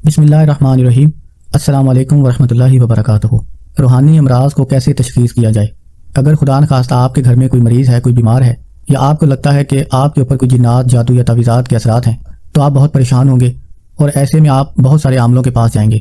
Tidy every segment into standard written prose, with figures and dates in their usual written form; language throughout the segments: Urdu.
بسم اللہ الرحمن الرحیم۔ السلام علیکم ورحمۃ اللہ وبرکاتہ۔ روحانی امراض کو کیسے تشخیص کیا جائے؟ اگر خدا نخواستہ آپ کے گھر میں کوئی مریض ہے، کوئی بیمار ہے، یا آپ کو لگتا ہے کہ آپ کے اوپر کوئی جنات، جادو یا تعویذات کے اثرات ہیں، تو آپ بہت پریشان ہوں گے اور ایسے میں آپ بہت سارے عاملوں کے پاس جائیں گے۔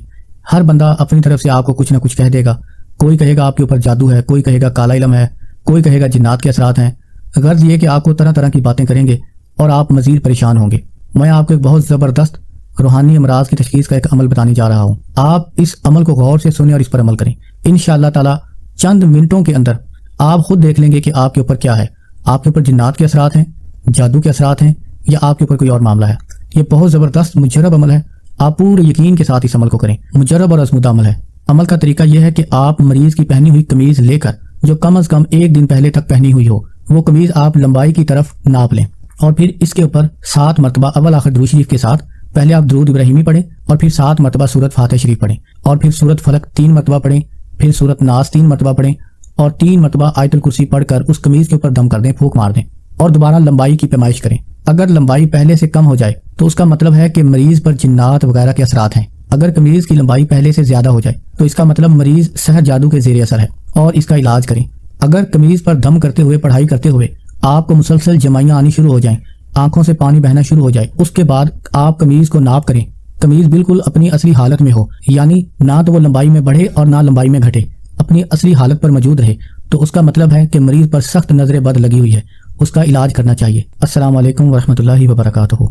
ہر بندہ اپنی طرف سے آپ کو کچھ نہ کچھ کہہ دے گا۔ کوئی کہے گا آپ کے اوپر جادو ہے، کوئی کہے گا کالا علم ہے، کوئی کہے گا جنات کے اثرات ہیں۔ غرض یہ کہ آپ کو طرح طرح کی باتیں کریں گے اور آپ مزید پریشان ہوں گے۔ میں آپ کو ایک بہت زبردست روحانی امراض کی تشخیص کا ایک عمل بتانے جا رہا ہوں۔ آپ اس عمل کو غور سے سنیں اور اس پر عمل کریں۔ انشاءاللہ تعالی چند منٹوں کے اندر آپ خود دیکھ لیں گے کہ آپ کے اوپر کیا ہے۔ آپ کے اوپر جنات کے اثرات ہیں، جادو کے اثرات ہیں، یا آپ کے اوپر کوئی اور معاملہ ہے۔ یہ بہت زبردست مجرب عمل ہے۔ آپ پورے یقین کے ساتھ اس عمل کو کریں۔ مجرب اور آزمودہ عمل ہے۔ عمل کا طریقہ یہ ہے کہ آپ مریض کی پہنی ہوئی قمیض لے کر، جو کم از کم ایک دن پہلے تک پہنی ہوئی ہو، وہ قمیض آپ لمبائی کی طرف ناپ لیں، اور پھر اس کے اوپر 7 مرتبہ اول آخر درود شریف کے ساتھ پہلے آپ درود ابراہیمی پڑھیں، اور پھر 7 مرتبہ سورت فاتح شریف پڑھیں، اور پھر سورت فلق 3 مرتبہ پڑھیں، پھر سورت ناس 3 مرتبہ پڑھیں، اور 3 مرتبہ آیت الکرسی پڑھ کر اس قمیض کے اوپر دم کر دیں، پھونک مار دیں، اور دوبارہ لمبائی کی پیمائش کریں۔ اگر لمبائی پہلے سے کم ہو جائے تو اس کا مطلب ہے کہ مریض پر جنات وغیرہ کے اثرات ہیں۔ اگر قمیض کی لمبائی پہلے سے زیادہ ہو جائے تو اس کا مطلب مریض سحر جادو کے زیر اثر ہے، اور اس کا علاج کریں۔ اگر قمیض پر دم کرتے ہوئے، پڑھائی کرتے ہوئے آپ کو مسلسل جمائیاں آنی شروع ہو جائیں، آنکھوں سے پانی بہنا شروع ہو جائے، اس کے بعد آپ قمیض کو ناپ کریں۔ قمیض بالکل اپنی اصلی حالت میں ہو، یعنی نہ تو وہ لمبائی میں بڑھے اور نہ لمبائی میں گھٹے، اپنی اصلی حالت پر موجود رہے، تو اس کا مطلب ہے کہ مریض پر سخت نظر بد لگی ہوئی ہے، اس کا علاج کرنا چاہیے۔ السلام علیکم ورحمۃ اللہ وبرکاتہ۔